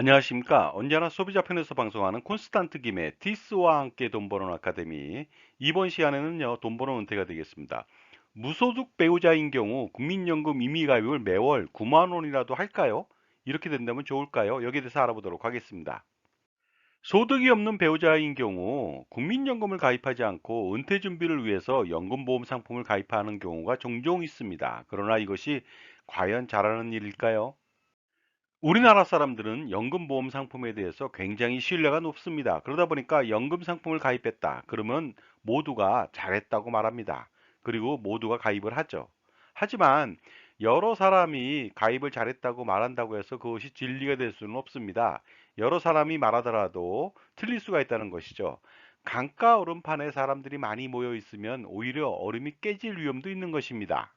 안녕하십니까. 언제나 소비자 편에서 방송하는 콘스탄트 김의 티스와 함께 돈 버는 아카데미. 이번 시간에는요, 돈 버는 은퇴가 되겠습니다. 무소득 배우자인 경우 국민연금 임의가입을 매월 9만 원이라도 할까요? 이렇게 된다면 좋을까요? 여기에 대해서 알아보도록 하겠습니다. 소득이 없는 배우자인 경우 국민연금을 가입하지 않고 은퇴 준비를 위해서 연금보험 상품을 가입하는 경우가 종종 있습니다. 그러나 이것이 과연 잘하는 일일까요? 우리나라 사람들은 연금보험 상품에 대해서 굉장히 신뢰가 높습니다. 그러다 보니까 연금 상품을 가입했다. 그러면 모두가 잘했다고 말합니다. 그리고 모두가 가입을 하죠. 하지만 여러 사람이 가입을 잘했다고 말한다고 해서 그것이 진리가 될 수는 없습니다. 여러 사람이 말하더라도 틀릴 수가 있다는 것이죠. 강가 얼음판에 사람들이 많이 모여 있으면 오히려 얼음이 깨질 위험도 있는 것입니다.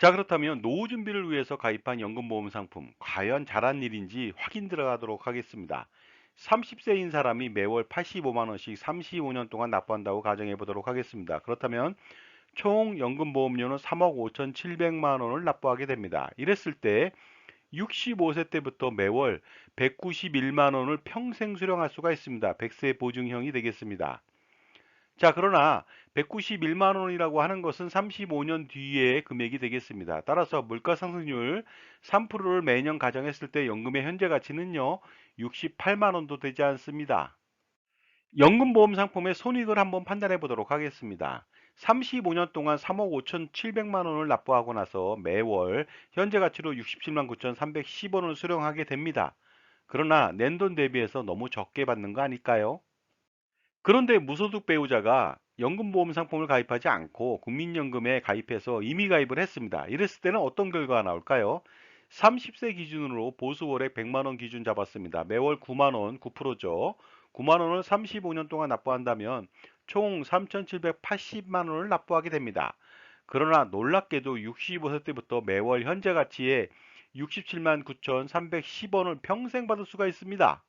자, 그렇다면 노후 준비를 위해서 가입한 연금보험 상품, 과연 잘한 일인지 확인 들어가도록 하겠습니다. 30세인 사람이 매월 85만 원씩 35년 동안 납부한다고 가정해 보도록 하겠습니다. 그렇다면 총 연금보험료는 3억 5,700만 원을 납부하게 됩니다. 이랬을 때 65세 때부터 매월 191만 원을 평생 수령할 수가 있습니다. 100세 보증형이 되겠습니다. 자, 그러나 191만 원이라고 하는 것은 35년 뒤의 금액이 되겠습니다. 따라서 물가 상승률 3%를 매년 가정했을 때 연금의 현재 가치는요, 68만 원도 되지 않습니다. 연금보험 상품의 손익을 한번 판단해 보도록 하겠습니다. 35년 동안 3억 5,700만 원을 납부하고 나서 매월 현재 가치로 67만 9,310원을 수령하게 됩니다. 그러나 낸 돈 대비해서 너무 적게 받는 거 아닐까요? 그런데 무소득 배우자가 연금보험 상품을 가입하지 않고 국민연금에 가입해서 임의 가입을 했습니다. 이랬을 때는 어떤 결과가 나올까요? 30세 기준으로 보수월액 100만 원 기준 잡았습니다. 매월 9만 원, 9%죠. 9만 원을 35년 동안 납부한다면 총 3,780만 원을 납부하게 됩니다. 그러나 놀랍게도 65세 때부터 매월 현재 가치의 67만 9,310원을 평생 받을 수가 있습니다.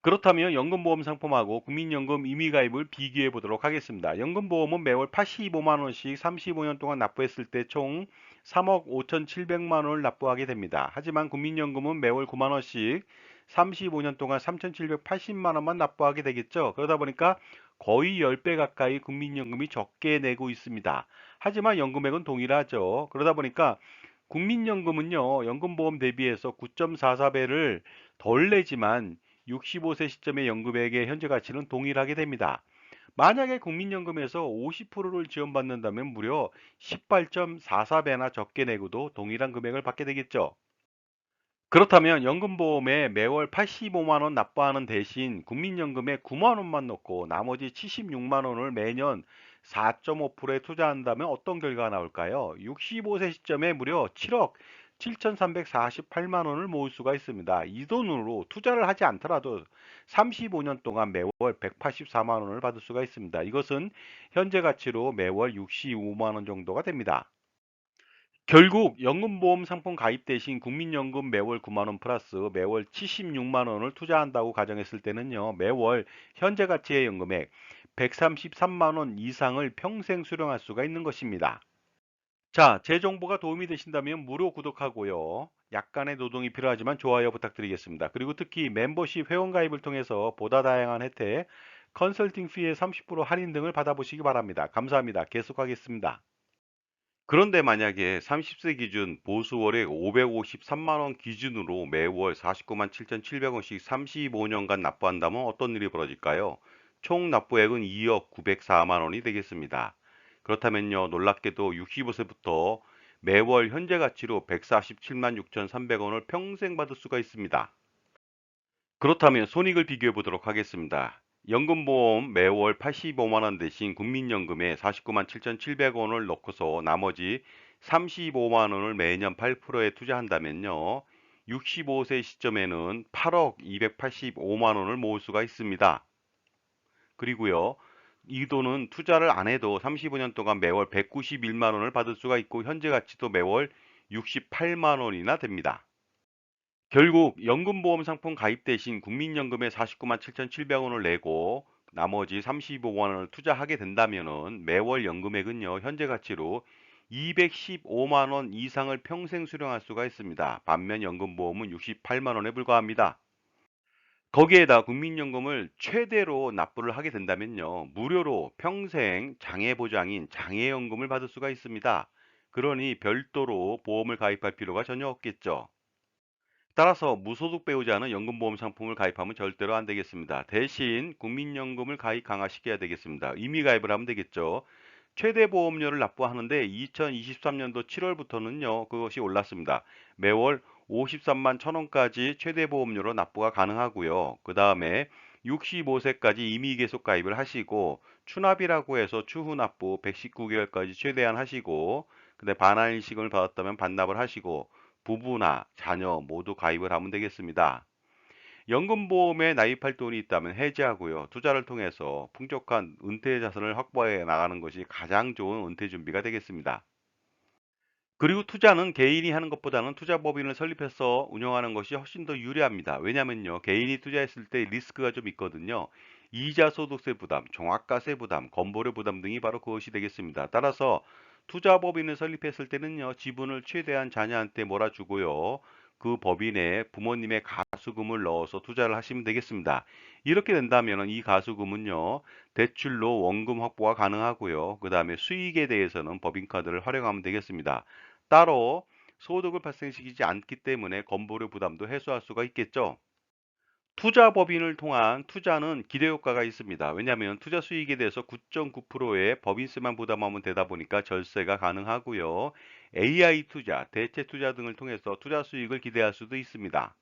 그렇다면 연금보험 상품하고 국민연금 임의가입을 비교해 보도록 하겠습니다. 연금보험은 매월 85만 원씩 35년 동안 납부했을 때 총 3억 5,700만 원을 납부하게 됩니다. 하지만 국민연금은 매월 9만 원씩 35년 동안 3,780만 원만 납부하게 되겠죠. 그러다 보니까 거의 10배 가까이 국민연금이 적게 내고 있습니다. 하지만 연금액은 동일하죠. 그러다 보니까 국민연금은요, 연금보험 대비해서 9.44배를 덜 내지만 65세 시점의 연금액의 현재 가치는 동일하게 됩니다. 만약에 국민연금에서 50%를 지원받는다면 무려 18.44배나 적게 내고도 동일한 금액을 받게 되겠죠. 그렇다면 연금보험에 매월 85만 원 납부하는 대신 국민연금에 9만 원만 넣고 나머지 76만 원을 매년 4.5%에 투자한다면 어떤 결과가 나올까요? 65세 시점에 무려 7억 7,348만 원을 모을 수가 있습니다. 이 돈으로 투자를 하지 않더라도 35년 동안 매월 184만 원을 받을 수가 있습니다. 이것은 현재 가치로 매월 65만 원 정도가 됩니다. 결국 연금보험 상품 가입 대신 국민연금 매월 9만 원 플러스 매월 76만 원을 투자한다고 가정했을 때는요. 매월 현재 가치의 연금액 133만 원 이상을 평생 수령할 수가 있는 것입니다. 자, 제 정보가 도움이 되신다면 무료 구독하고요. 약간의 노동이 필요하지만 좋아요 부탁드리겠습니다. 그리고 특히 멤버십 회원 가입을 통해서 보다 다양한 혜택, 컨설팅 피의 30% 할인 등을 받아보시기 바랍니다. 감사합니다. 계속하겠습니다. 그런데 만약에 30세 기준 보수월액 553만 원 기준으로 매월 49만 7,700원씩 35년간 납부한다면 어떤 일이 벌어질까요? 총 납부액은 2억 904만 원이 되겠습니다. 그렇다면요, 놀랍게도 65세부터 매월 현재 가치로 147만 6,300원을 평생 받을 수가 있습니다. 그렇다면 손익을 비교해 보도록 하겠습니다. 연금보험 매월 85만 원 대신 국민연금에 49만 7,700원을 넣고서 나머지 35만 원을 매년 8%에 투자한다면요. 65세 시점에는 8억 285만 원을 모을 수가 있습니다. 그리고요. 이 돈은 투자를 안 해도 35년 동안 매월 191만 원을 받을 수가 있고 현재 가치도 매월 68만 원이나 됩니다. 결국 연금보험 상품 가입 대신 국민연금에 49만 7,700원을 내고 나머지 35만 원을 투자하게 된다면은 매월 연금액은요, 현재 가치로 215만 원 이상을 평생 수령할 수가 있습니다. 반면 연금보험은 68만 원에 불과합니다. 거기에다 국민연금을 최대로 납부를 하게 된다면요, 무료로 평생 장애보장인 장애연금을 받을 수가 있습니다. 그러니 별도로 보험을 가입할 필요가 전혀 없겠죠. 따라서 무소득 배우자는 연금보험 상품을 가입하면 절대로 안 되겠습니다. 대신 국민연금을 가입 강화시켜야 되겠습니다. 임의 가입을 하면 되겠죠. 최대 보험료를 납부하는데 2023년도 7월부터는요, 그것이 올랐습니다. 매월 53만 1,000원까지 최대 보험료로 납부가 가능하고요. 그 다음에 65세까지 임의 계속 가입을 하시고, 추납이라고 해서 추후 납부 119개월까지 최대한 하시고, 근데 반환일식을 받았다면 반납을 하시고, 부부나 자녀 모두 가입을 하면 되겠습니다. 연금보험에 나입할 돈이 있다면 해지하고요, 투자를 통해서 풍족한 은퇴 자산을 확보해 나가는 것이 가장 좋은 은퇴 준비가 되겠습니다. 그리고 투자는 개인이 하는 것보다는 투자법인을 설립해서 운영하는 것이 훨씬 더 유리합니다. 왜냐면요, 개인이 투자했을 때 리스크가 좀 있거든요. 이자 소득세 부담, 종합과세 부담, 건보료 부담 등이 바로 그것이 되겠습니다. 따라서 투자법인을 설립했을 때는요, 지분을 최대한 자녀한테 몰아주고요, 그 법인에 부모님의 가수금을 넣어서 투자를 하시면 되겠습니다. 이렇게 된다면 이 가수금은요, 대출로 원금 확보가 가능하고요, 그 다음에 수익에 대해서는 법인카드를 활용하면 되겠습니다. 따로 소득을 발생시키지 않기 때문에 건보료 부담도 해소할 수가 있겠죠. 투자 법인을 통한 투자는 기대 효과가 있습니다. 왜냐하면 투자 수익에 대해서 9.9%의 법인세만 부담하면 되다 보니까 절세가 가능하고요. AI 투자, 대체 투자 등을 통해서 투자 수익을 기대할 수도 있습니다.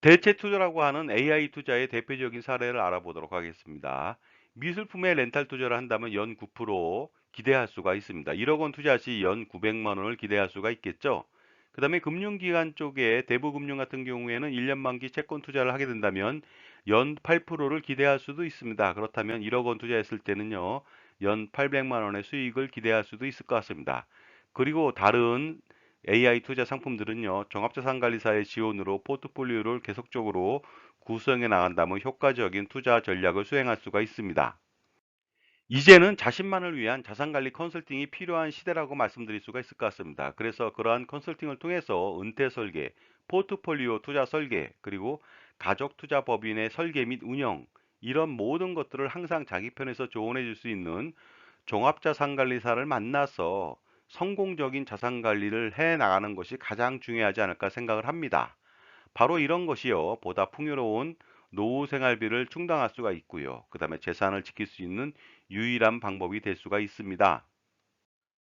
대체 투자라고 하는 AI 투자의 대표적인 사례를 알아보도록 하겠습니다. 미술품의 렌탈 투자를 한다면 연 9% 기대할 수가 있습니다. 1억 원 투자 시 연 900만 원을 기대할 수가 있겠죠. 그 다음에 금융기관 쪽에 대부금융 같은 경우에는 1년 만기 채권 투자를 하게 된다면 연 8%를 기대할 수도 있습니다. 그렇다면 1억 원 투자했을 때는요, 연 800만 원의 수익을 기대할 수도 있을 것 같습니다. 그리고 다른 AI 투자 상품들은요, 종합자산관리사의 지원으로 포트폴리오를 계속적으로 구성해 나간다면 효과적인 투자 전략을 수행할 수가 있습니다. 이제는 자신만을 위한 자산관리 컨설팅이 필요한 시대라고 말씀드릴 수가 있을 것 같습니다. 그래서 그러한 컨설팅을 통해서 은퇴 설계, 포트폴리오 투자 설계, 그리고 가족 투자 법인의 설계 및 운영, 이런 모든 것들을 항상 자기 편에서 조언해 줄 수 있는 종합자산관리사를 만나서 성공적인 자산관리를 해 나가는 것이 가장 중요하지 않을까 생각을 합니다. 바로 이런 것이요, 보다 풍요로운 노후 생활비를 충당할 수가 있고요, 그 다음에 재산을 지킬 수 있는 유일한 방법이 될 수가 있습니다.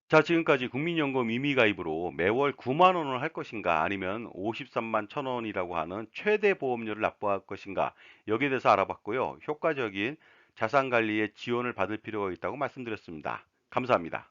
자, 지금까지 국민연금 임의가입으로 매월 9만 원을 할 것인가, 아니면 53만 1,000원이라고 하는 최대 보험료를 납부할 것인가, 여기에 대해서 알아봤고요. 효과적인 자산관리에 지원을 받을 필요가 있다고 말씀드렸습니다. 감사합니다.